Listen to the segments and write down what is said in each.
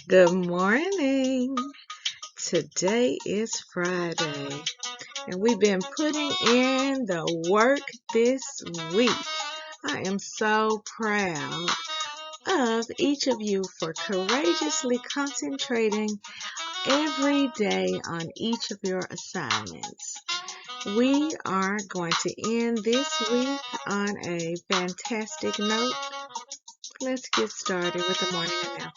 Good morning. Today is Friday, and we've been putting in the work this week. I am so proud of each of you for courageously concentrating every day on each of your assignments. We are going to end this week on a fantastic note. Let's get started with the morning announcement.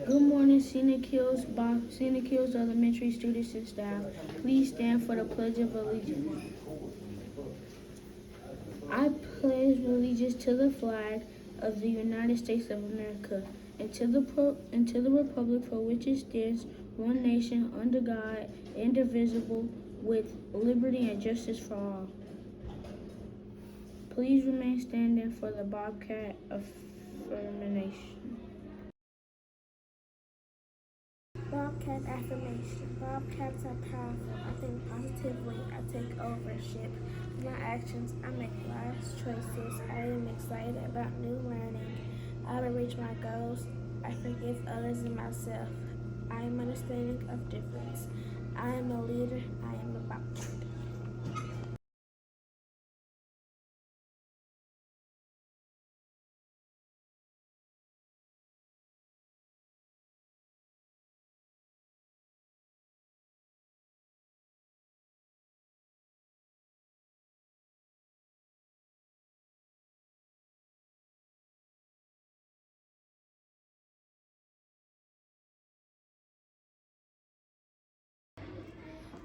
Good morning, Scenic Hills Elementary students and staff. Please stand for the Pledge of Allegiance. I pledge allegiance to the flag of the United States of America and to the republic for which it stands, one nation, under God, indivisible, with liberty and justice for all. Please remain standing for the Bobcat affirmation. Bobcat affirmation. Bobcats are powerful. I think positively. I take ownership of my actions. I make wise choices. I am excited about new learning. I will reach my goals. I forgive others and myself. I am understanding of difference. I am a leader. I am a Bobcat.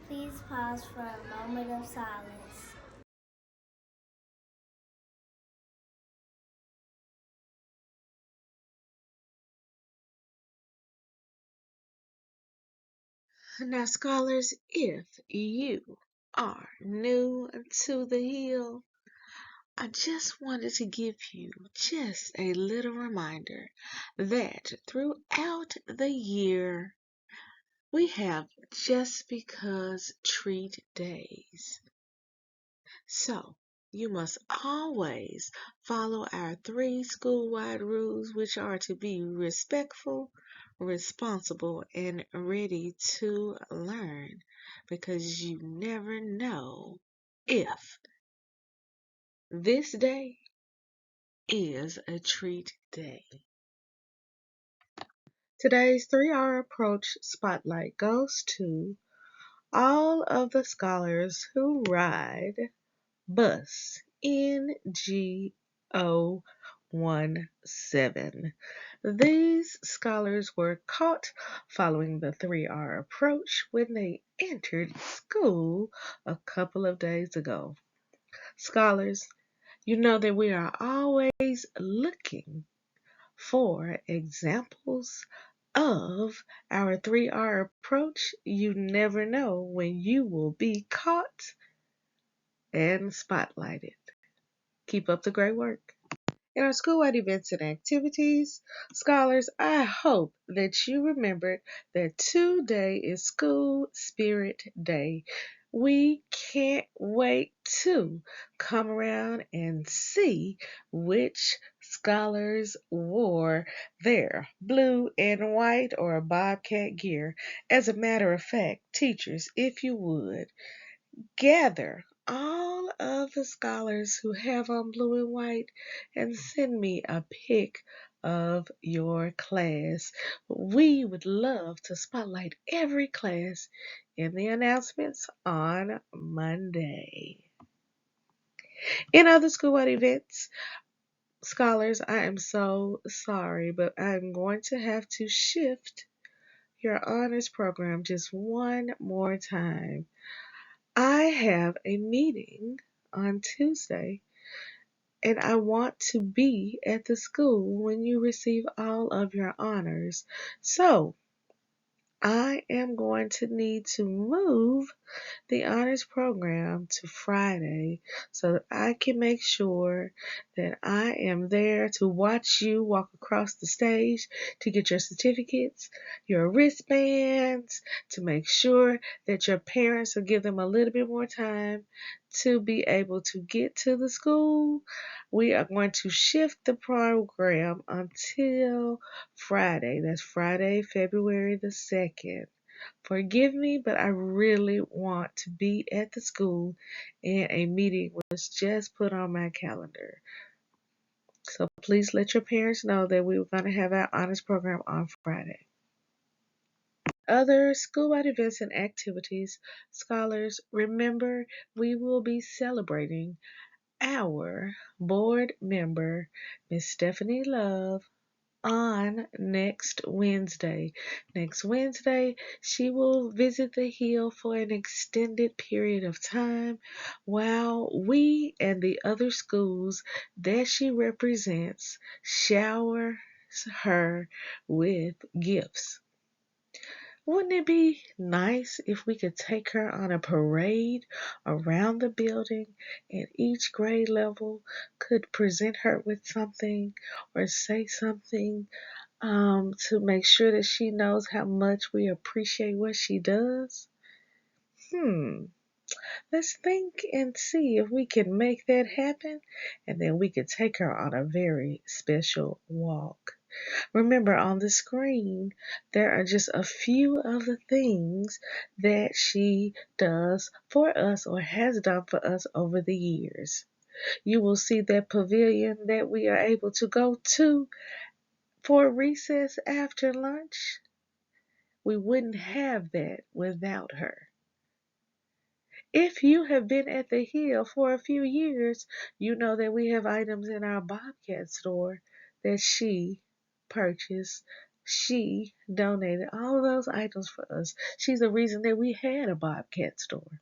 Please pause for a moment of silence. Now, scholars, if you are new to the hill, I just wanted to give you just a little reminder that throughout the year, we have just because treat days. So, you must always follow our 3 school-wide rules, which are to be respectful, responsible, and ready to learn, because you never know if this day is a treat day. Today's 3R approach spotlight goes to all of the scholars who ride bus NGO17. These scholars were caught following the 3R approach when they entered school a couple of days ago. Scholars, you know that we are always looking for examples of our 3R approach. You never know when you will be caught and spotlighted. Keep up the great work. In our school-wide events and activities, scholars, I hope that you remembered that today is School Spirit Day. We can't wait to come around and see which scholars wore their blue and white or Bobcat gear. As a matter of fact, teachers, if you would, gather all of the scholars who have on blue and white and send me a pic of your class. We would love to spotlight every class in the announcements on Monday. In other school-wide events, scholars, I am so sorry, but I'm going to have to shift your honors program just one more time. I have a meeting on Tuesday, and I want to be at the school when you receive all of your honors. So, I am going to need to move the honors program to Friday so that I can make sure that I am there to watch you walk across the stage to get your certificates, your wristbands, to make sure that your parents will give them a little bit more time to be able to get to the school. We are going to shift the program until Friday. That's Friday, February the 2nd. Forgive me, but I really want to be at the school, and a meeting was just put on my calendar. So please let your parents know that we were going to have our honors program on Friday. Other school-wide events and activities, scholars, remember we will be celebrating our board member, Miss Stephanie Love, on next Wednesday. Next Wednesday, she will visit the Hill for an extended period of time while we and the other schools that she represents shower her with gifts. Wouldn't it be nice if we could take her on a parade around the building and each grade level could present her with something or say something to make sure that she knows how much we appreciate what she does? Hmm. Let's think and see if we can make that happen, and then we could take her on a very special walk. Remember, on the screen, there are just a few of the things that she does for us or has done for us over the years. You will see that pavilion that we are able to go to for recess after lunch. We wouldn't have that without her. If you have been at the Hill for a few years, you know that we have items in our Bobcat store that she purchased. She donated all of those items for us. She's the reason that we had a Bobcat store.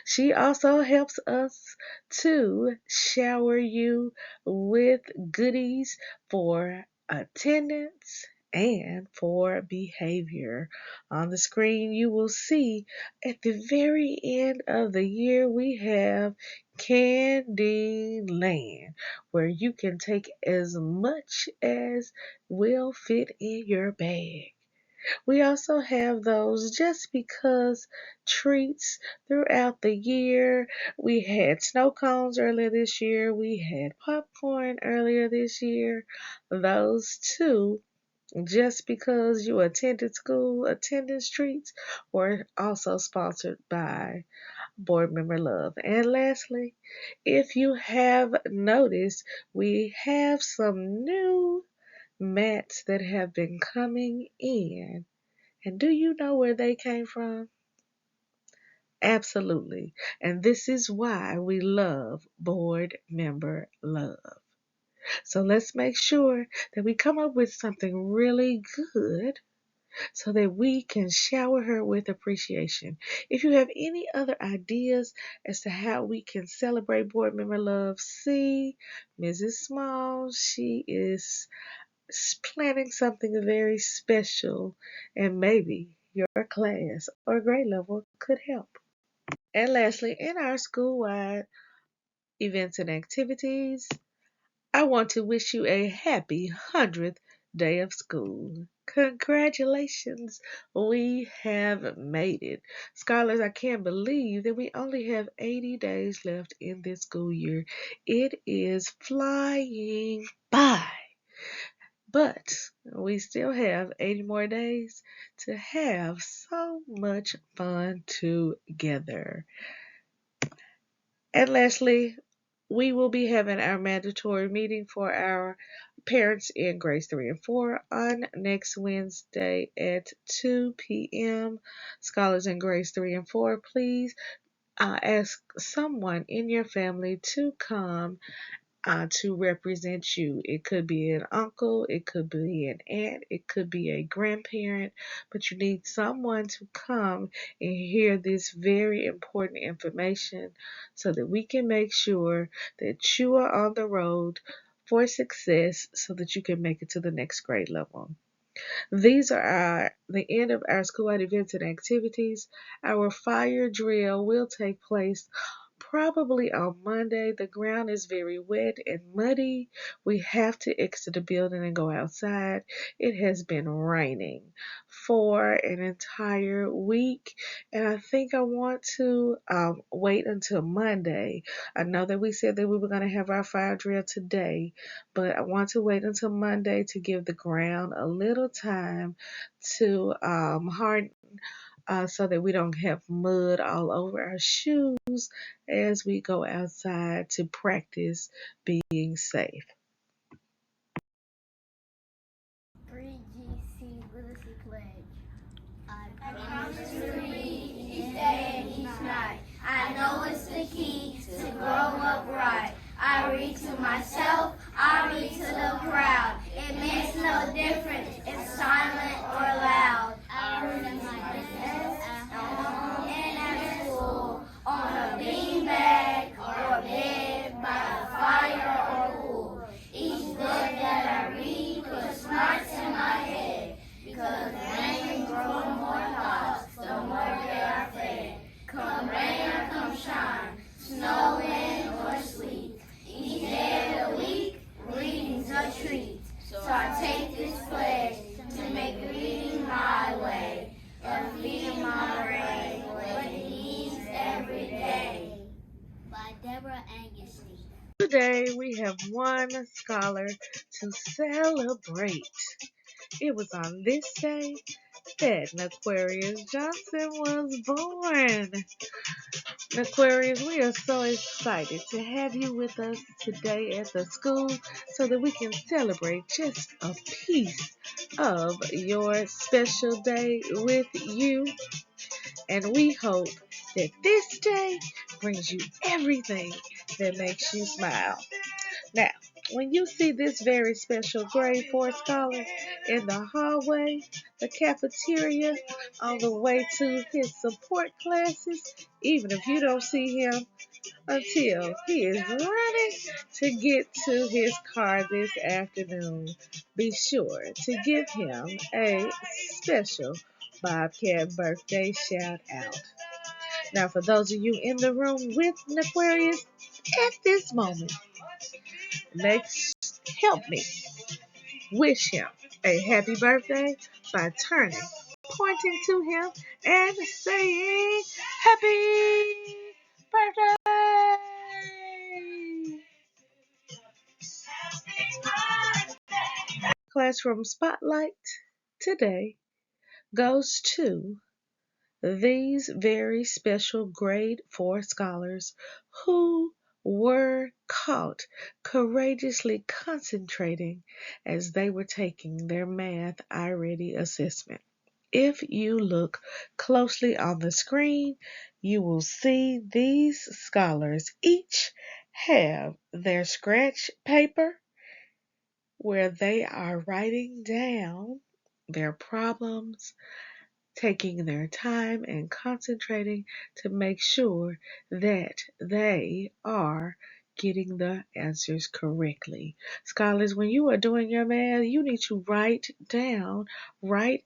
She also helps us to shower you with goodies for attendance and for behavior. On the screen, you will see at the very end of the year, we have Candy Land, where you can take as much as will fit in your bag. We also have those just because treats throughout the year. We had snow cones earlier this year. We had popcorn earlier this year. Those two, just because you attended school, attendance treats were also sponsored by Board Member Love. And lastly, if you have noticed, we have some new mats that have been coming in. And do you know where they came from? Absolutely. And this is why we love Board Member Love. So let's make sure that we come up with something really good so that we can shower her with appreciation. If you have any other ideas as to how we can celebrate Board Member Love, see Mrs. Small. She is planning something very special, and maybe your class or grade level could help. And lastly, in our school-wide events and activities, I want to wish you a happy 100th day of school. Congratulations, we have made it. Scholars, I can't believe that we only have 80 days left in this school year. It is flying by. But we still have 80 more days to have so much fun together. And lastly, we will be having our mandatory meeting for our parents in grades 3 and 4 on next Wednesday at 2 p.m. Scholars in grades 3 and 4, please ask someone in your family to come to represent you. It could be an uncle, it could be an aunt, it could be a grandparent, but you need someone to come and hear this very important information so that we can make sure that you are on the road for success so that you can make it to the next grade level. These are the end of our school-wide events and activities. Our fire drill will take place probably on Monday. The ground is very wet and muddy. We have to exit the building and go outside. It has been raining for an entire week, and I think I want to wait until Monday. I know that we said that we were going to have our fire drill today, but I want to wait until Monday to give the ground a little time to harden, so that we don't have mud all over our shoes as we go outside to practice being safe. Read GC Literacy Pledge. I promise to read each day and each night. I know it's the key to grow up right. I read to myself, I read to the crowd. It makes no difference if silent or loud. I read at my desk, at home, and at school, on a beanbag or bed, by a fire or pool. Each book that I read puts smarts in my head, because rain grows more thoughts, the more they are fed. Come rain or come shine, snow, wind, or sleet. Each day of the week, reading's a treat. So I take this pledge to make reading my way, and feeding my brain what it needs every day. By Deborah Angusti. Today we have one scholar to celebrate. It was on this day that Aquarius Johnson was born. Aquarius, we are so excited to have you with us today at the school so that we can celebrate just a piece of your special day with you. And we hope that this day brings you everything that makes you smile. Now, when you see this very special grade 4 scholar in the hallway, the cafeteria, on the way to his support classes, even if you don't see him until he is running to get to his car this afternoon, be sure to give him a special Bobcat birthday shout out. Now, for those of you in the room with an Aquarius at this moment, help me wish him a happy birthday by turning, pointing to him, and saying, Happy birthday! Classroom spotlight today goes to these very special grade 4 scholars who were caught courageously concentrating as they were taking their math iReady assessment. If you look closely on the screen, you will see these scholars each have their scratch paper where they are writing down their problems, taking their time and concentrating to make sure that they are getting the answers correctly. Scholars, when you are doing your math, you need to write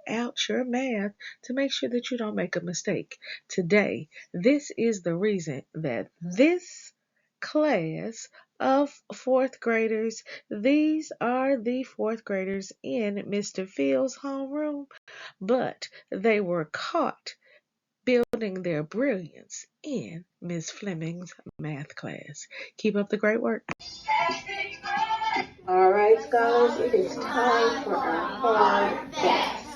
out your math to make sure that you don't make a mistake. Today, this is the reason that this class of fourth graders, these are the fourth graders in Mr. Field's homeroom, but they were caught building their brilliance in Miss Fleming's math class. Keep up the great work. All right, scholars, it is time for our hard facts.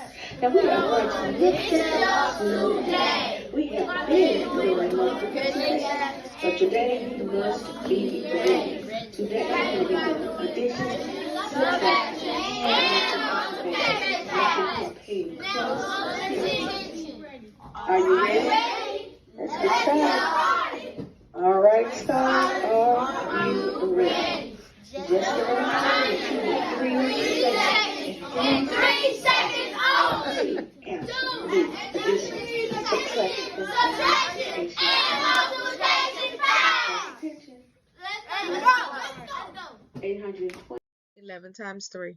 Now we are going to mix it up today. We have been doing multiplication, but today you must be ready. Today we will be doing addition, subtraction, and multiplication. Are you ready? Let's get started. All right, scholars, are you ready? Just a reminder that you have 3 seconds. In 3 seconds only. Answer the addition, subtraction, and multiplication facts. Let's go. 820. 11 times 3.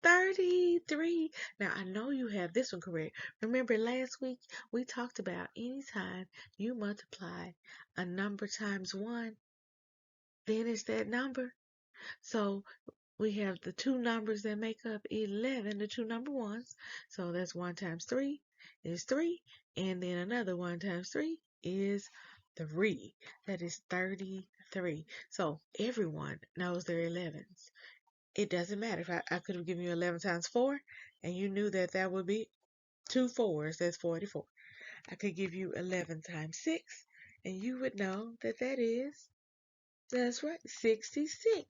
33. Now, I know you have this one correct. Remember last week we talked about anytime you multiply a number times 1, then it's that number. So we have the two numbers that make up 11, the two number ones. So that's 1 times 3 is 3. And then another 1 times 3 is 3. That is 33. So everyone knows their 11s. It doesn't matter if I could have given you 11 times 4 and you knew that that would be 2 4s. That's 44. I could give you 11 times 6 and you would know that that's right, 66.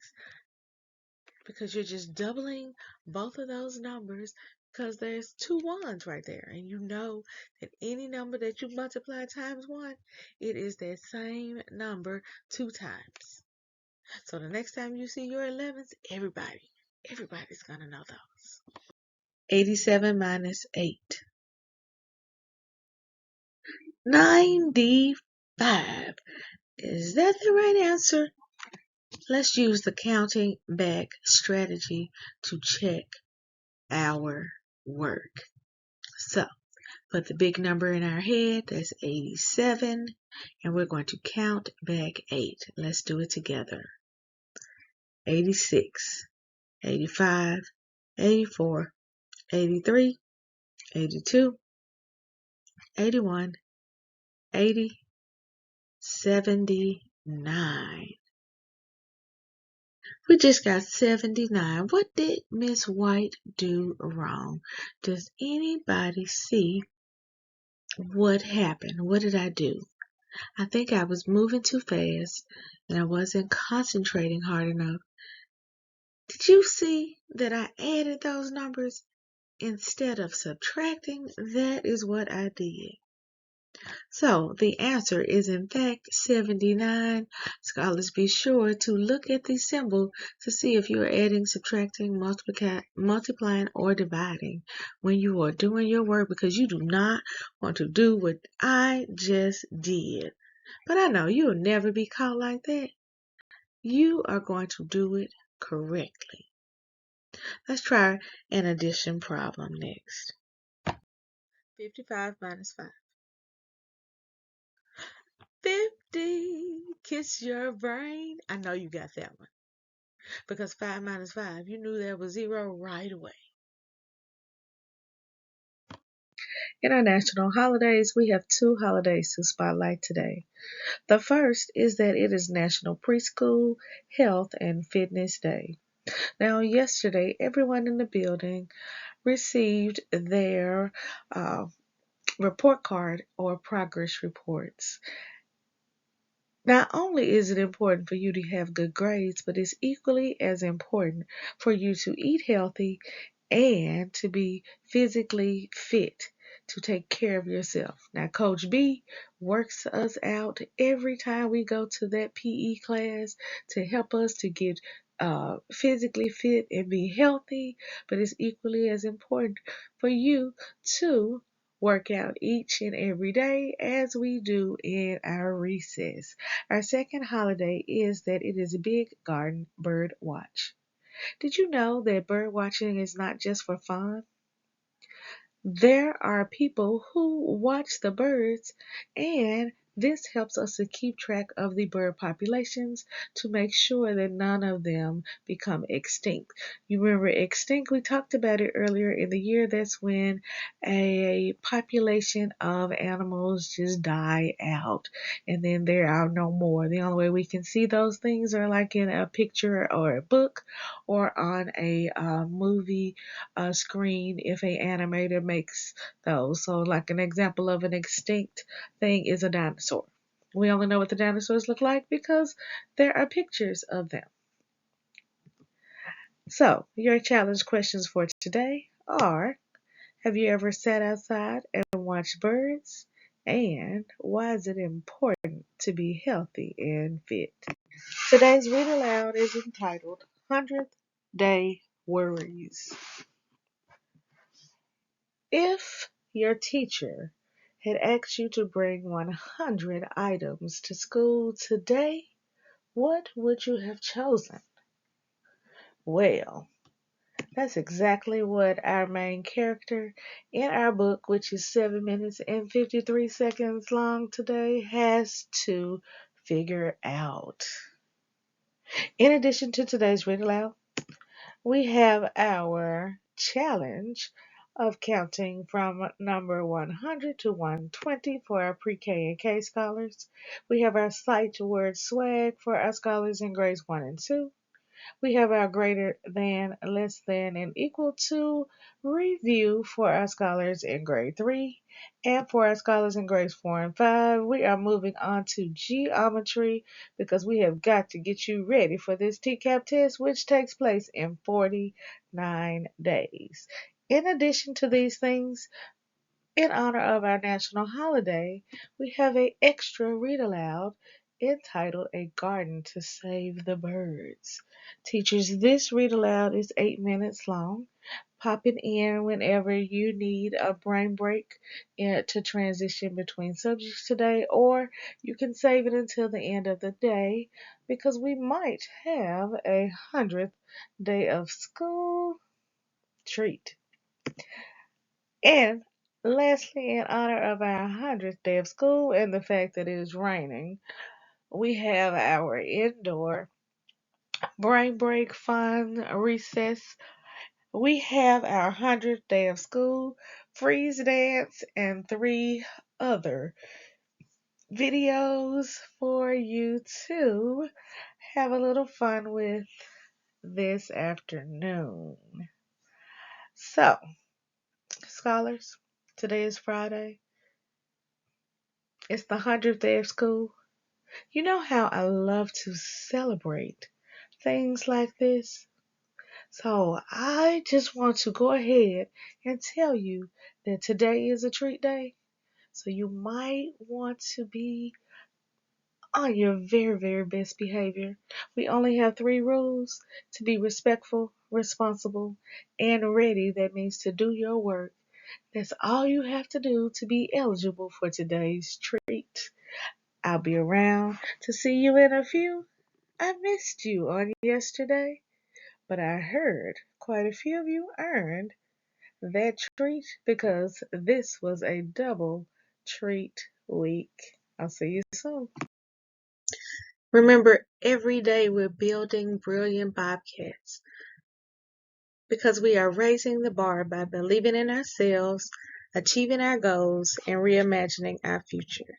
Because you're just doubling both of those numbers because there's two ones right there. And you know that any number that you multiply times 1, it is that same number 2 times. So the next time you see your 11s, everybody's going to know those. 87 minus 8. 95. Is that the right answer? Let's use the counting back strategy to check our work. So, put the big number in our head, that's 87, and we're going to count back 8. Let's do it together. 86, 85, 84, 83, 82, 81, 80, 79. We just got 79. What did Miss White do wrong? Does anybody see what happened? What did I do? I think I was moving too fast and I wasn't concentrating hard enough. Did you see that I added those numbers instead of subtracting? That is what I did. So the answer is in fact 79. Scholars, be sure to look at the symbol to see if you are adding, subtracting, multiplying, or dividing when you are doing your work, because you do not want to do what I just did. But I know you'll never be caught like that. You are going to do it correctly. Let's try an addition problem next. 55 minus 5. 50. Kiss your brain. I know you got that one. Because 5 minus 5, you knew that was 0 right away. In our national holidays, we have 2 holidays to spotlight today. The first is that it is National Preschool Health and Fitness Day. Now, yesterday, everyone in the building received their report card or progress reports. Not only is it important for you to have good grades, but it's equally as important for you to eat healthy and to be physically fit to take care of yourself. Now, Coach B works us out every time we go to that PE class to help us to get physically fit and be healthy, but it's equally as important for you to work out each and every day as we do in our recess. Our second holiday is that it is Big Garden Bird Watch. Did you know that bird watching is not just for fun? There are people who watch the birds, and this helps us to keep track of the bird populations to make sure that none of them become extinct. You remember extinct? We talked about it earlier in the year. That's when a population of animals just die out and then there are no more. The only way we can see those things are like in a picture or a book or on a movie screen if a animator makes those. So like an example of an extinct thing is a dinosaur. We only know what the dinosaurs look like because there are pictures of them. So your challenge questions for today are: have you ever sat outside and watched birds? And why is it important to be healthy and fit? Today's Read Aloud is entitled 100th Day Worries. If your teacher had asked you to bring 100 items to school today, what would you have chosen? Well, That's exactly what our main character in our book, which is 7 minutes and 53 seconds long today, has to figure out. In addition to today's Read Aloud, we have our challenge of counting from number 100 to 120 for our pre-K and K scholars. We have our sight word swag for our scholars in grades 1 and 2. We have our greater than, less than, and equal to review for our scholars in grade 3. And for our scholars in grades 4 and 5, we are moving on to geometry because we have got to get you ready for this TCAP test, which takes place in 49 days. In addition to these things, in honor of our national holiday, we have an extra read aloud entitled A Garden to Save the Birds. Teachers, this read aloud is 8 minutes long. Pop it in whenever you need a brain break to transition between subjects today, or you can save it until the end of the day because we might have a 100th day of school treat. And lastly, in honor of our 100th day of school and the fact that it is raining, we have our indoor brain break fun recess. We have our 100th day of school freeze dance and 3 other videos for you to have a little fun with this afternoon. So, scholars, today is Friday. It's the 100th day of school. You know how I love to celebrate things like this? So I just want to go ahead and tell you that today is a treat day. So you might want to be on your very, very best behavior. We only have 3 rules: to be respectful, responsible, and ready. That means to do your work. That's all you have to do to be eligible for today's treat. I'll be around to see you in a few. I missed you on yesterday, but I heard quite a few of you earned that treat because this was a double treat week. I'll see you soon. Remember, every day we're building brilliant Bobcats because we are raising the bar by believing in ourselves, achieving our goals, and reimagining our future.